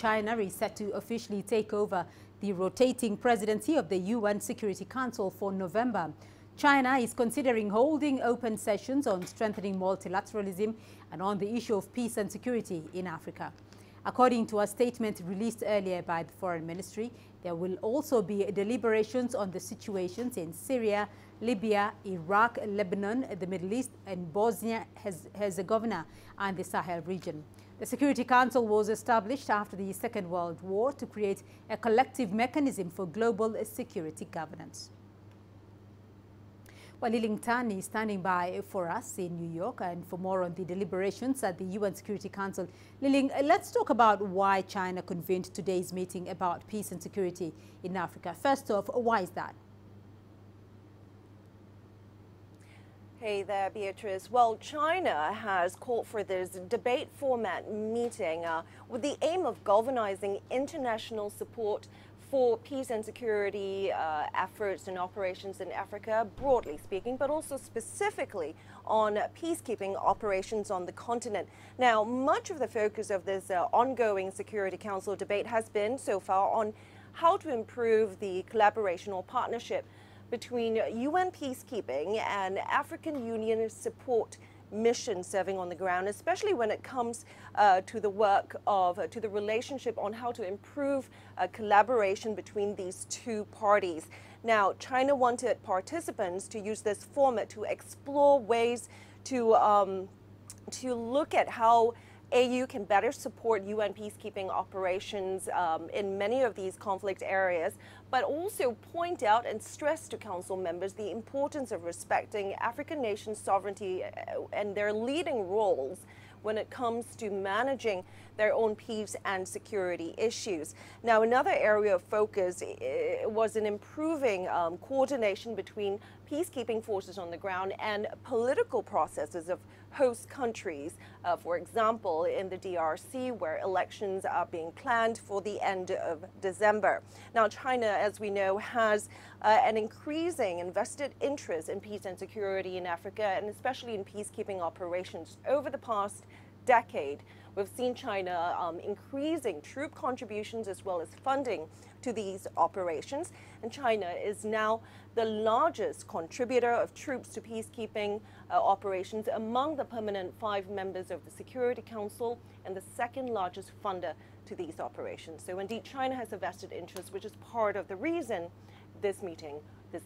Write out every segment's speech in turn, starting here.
China is set to officially take over the rotating presidency of the UN Security Council for November. China is considering holding open sessions on strengthening multilateralism and on the issue of peace and security in Africa. According to a statement released earlier by the Foreign Ministry, there will also be deliberations on the situations in Syria, Libya, Iraq, Lebanon, the Middle East, and Bosnia, Herzegovina, and the Sahel region. The Security Council was established after the Second World War to create a collective mechanism for global security governance. Well, Liling Tan is standing by for us in New York, and for more on the deliberations at the UN Security Council. Liling, let's talk about why China convened today's meeting about peace and security in Africa. First off, why is that? Hey there, Beatrice. Well, China has called for this debate format meeting with the aim of galvanizing international support for peace and security efforts and operations in Africa, broadly speaking, but also specifically on peacekeeping operations on the continent. Now, much of the focus of this ongoing Security Council debate has been so far on how to improve the collaboration or partnership between UN peacekeeping and African Union support missions serving on the ground, especially when it comes to the relationship on how to improve collaboration between these two parties. Now, China wanted participants to use this format to explore ways to look at how AU can better support UN peacekeeping operations in many of these conflict areas, but also point out and stress to Council members the importance of respecting African nations' sovereignty and their leading roles when it comes to managing their own peace and security issues. Now, another area of focus was in improving coordination between peacekeeping forces on the ground and political processes of host countries. For example, in the DRC, where elections are being planned for the end of December. Now, China, as we know, has an increasing invested interest in peace and security in Africa, and especially in peacekeeping operations. Over the past decade, we've seen China increasing troop contributions as well as funding to these operations. And China is now the largest contributor of troops to peacekeeping operations among the permanent 5 members of the Security Council and the second largest funder to these operations. So indeed, China has a vested interest, which is part of the reason this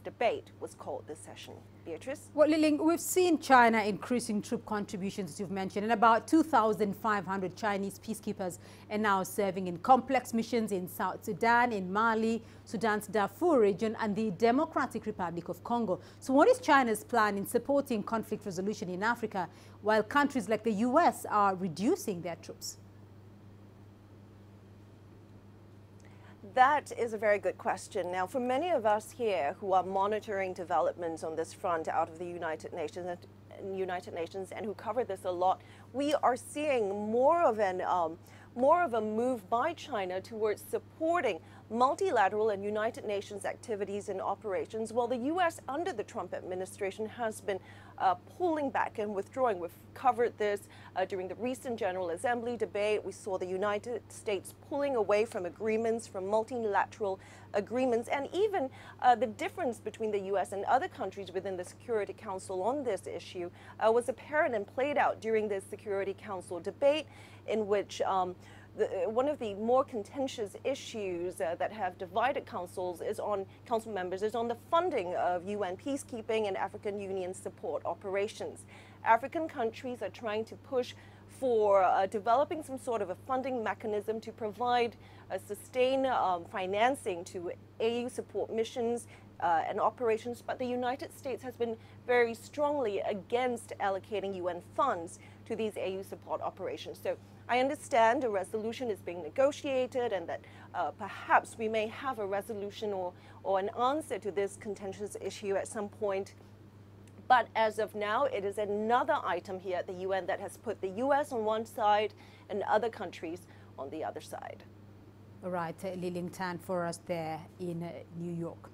debate was called this session. Beatrice? Well, Liling, we've seen China increasing troop contributions, as you've mentioned, and about 2,500 Chinese peacekeepers are now serving in complex missions in South Sudan, in Mali, Sudan's Darfur region, and the Democratic Republic of Congo. So what is China's plan in supporting conflict resolution in Africa, while countries like the US are reducing their troops? That is a very good question. Now, for many of us here who are monitoring developments on this front out of the United Nations and who cover this a lot, we are seeing more of a move by China towards supporting multilateral and United Nations activities and operations, while the U.S. under the Trump administration has been pulling back and withdrawing. We've covered this during the recent General Assembly debate. We saw the United States pulling away from agreements, from multilateral agreements, and even the difference between the U.S. and other countries within the Security Council on this issue was apparent and played out during the Security Council debate, in which one of the more contentious issues that have divided council members is on the funding of UN peacekeeping and African Union support operations. African countries are trying to push for developing some sort of a funding mechanism to provide sustained financing to AU support missions and operations, but the United States has been very strongly against allocating UN funds to these AU support operations. So I understand a resolution is being negotiated, and that perhaps we may have a resolution or an answer to this contentious issue at some point. But as of now, it is another item here at the UN that has put the US on one side and other countries on the other side. All right, Liling Tan for us there in New York.